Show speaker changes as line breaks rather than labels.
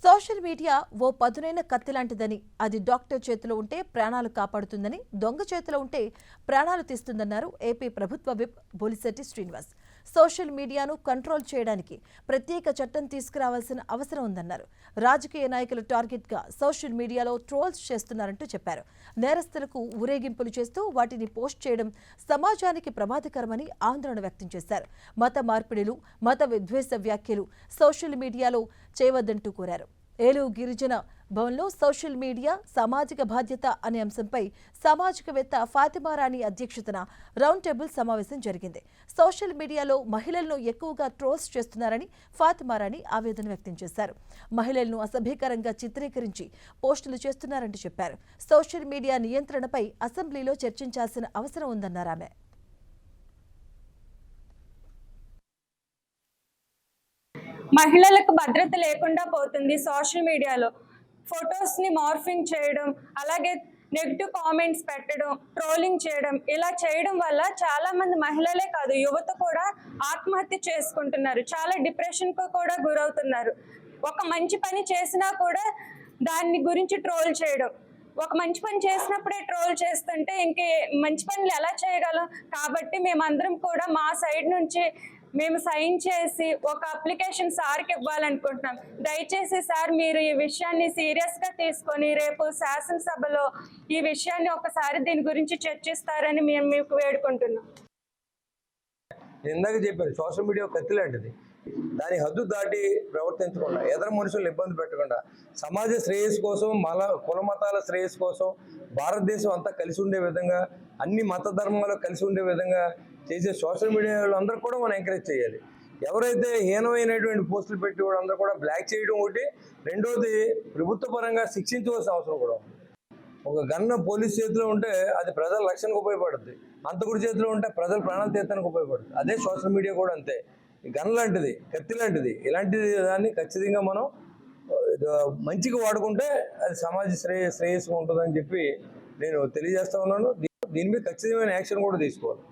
Social media ఓ పదునైన కత్తి లాంటిదని, అది డాక్టర్ చేతిలో ఉంటే ప్రాణాలు కాపాడుతుందని, దొంగ చేతిలో ఉంటే ప్రాణాలు తీస్తుందన్నారు ఏపీ ప్రభుత్వ విప్ బొలిశెట్టి శ్రీనివాస్. సోషల్ మీడియాను కంట్రోల్ చేయడానికి ప్రత్యేక చట్టం తీసుకురావాల్సిన అవసరం ఉందన్నారు. రాజకీయ నాయకుల టార్గెట్గా సోషల్ మీడియాలో ట్రోల్స్ చేస్తున్నారంటూ చెప్పారు. నేరస్తులకు ఊరేగింపులు చేస్తూ వాటిని పోస్ట్ చేయడం సమాజానికి ప్రమాదకరమని ఆందోళన వ్యక్తం చేశారు. మత మార్పిడులు, మత విద్వేష వ్యాఖ్యలు సోషల్ మీడియాలో చేయవద్దంటూ కోరారు. ఏలూరు గిరిజన భవన్లో సోషల్ మీడియా సామాజిక బాధ్యత అనే అంశంపై సామాజికవేత్త ఫాతిమారాణి అధ్యక్షతన రౌండ్ టేబుల్ సమావేశం జరిగింది. సోషల్ మీడియాలో మహిళలను ఎక్కువగా ట్రోల్స్ చేస్తున్నారని ఫాతిమారాణి ఆవేదన వ్యక్తం చేశారు. మహిళలను అసభ్యకరంగా చిత్రీకరించి పోస్టులు చేస్తున్నారంటూ చెప్పారు. సోషల్ మీడియా నియంత్రణపై అసెంబ్లీలో చర్చించాల్సిన అవసరం ఉందన్నారు ఆమె.
మహిళలకు భద్రత లేకుండా పోతుంది. సోషల్ మీడియాలో ఫొటోస్ని మార్ఫింగ్ చేయడం, అలాగే నెగిటివ్ కామెంట్స్ పెట్టడం, ట్రోలింగ్ చేయడం, ఇలా చేయడం వల్ల చాలా మంది మహిళలే కాదు, యువత కూడా ఆత్మహత్య చేసుకుంటున్నారు. చాలా డిప్రెషన్కు కూడా గురవుతున్నారు. ఒక మంచి పని చేసినా కూడా దాన్ని గురించి ట్రోల్ చేయడం, ఒక మంచి పని చేసినప్పుడే ట్రోల్ చేస్తుంటే ఇంకే మంచి పనులు ఎలా చేయగలం? కాబట్టి మేమందరం కూడా మా సైడ్ నుంచి మేము సైన్ చేసి ఒక అప్లికేషన్ సార్కి ఇవ్వాలనుకుంటున్నాం. దయచేసి సార్ మీరు ఈ విషయాన్ని సీరియస్గా తీసుకొని రేపు శాసనసభలో ఈ విషయాన్ని ఒకసారి దీని గురించి చర్చిస్తారని మేము మీకు వేడుకుంటున్నాం.
ఇందాక చెప్పాను, సోషల్ మీడియా కత్తి లాంటిది. దాని హద్దు దాటి ప్రవర్తించకుండా, ఎదరు మనుషులను ఇబ్బంది పెట్టకుండా, సమాజ శ్రేయస్సు కోసం, కుల మతాల శ్రేయస్సు కోసం, భారతదేశం అంతా కలిసి ఉండే విధంగా, అన్ని మత ధర్మాలు కలిసి ఉండే విధంగా చేసే సోషల్ మీడియా వాళ్ళందరూ కూడా మనం ఎంకరేజ్ చేయాలి. ఎవరైతే హీనమైనటువంటి పోస్టులు పెట్టి వాళ్ళందరూ కూడా బ్లాక్ చేయడం ఒకటి, రెండోది ప్రభుత్వ పరంగా శిక్షించవలసిన అవసరం కూడా ఉంది. ఒక గన్ను పోలీస్ చేతిలో ఉంటే అది ప్రజల రక్షణకు ఉపయోగపడుతుంది, అంతకుడి చేతిలో ఉంటే ప్రజల ప్రాణాలు తీయడానికి ఉపయోగపడుతుంది. అదే సోషల్ మీడియా కూడా అంతే, గన్ లాంటిది, కత్తి లాంటిది. ఇలాంటి దాన్ని ఖచ్చితంగా మనం మంచిగా వాడుకుంటే అది సమాజ శ్రేయస్సుగా ఉంటుందని చెప్పి నేను తెలియజేస్తా ఉన్నాను. దీని మీద ఖచ్చితమైన యాక్షన్ కూడా తీసుకోవాలి.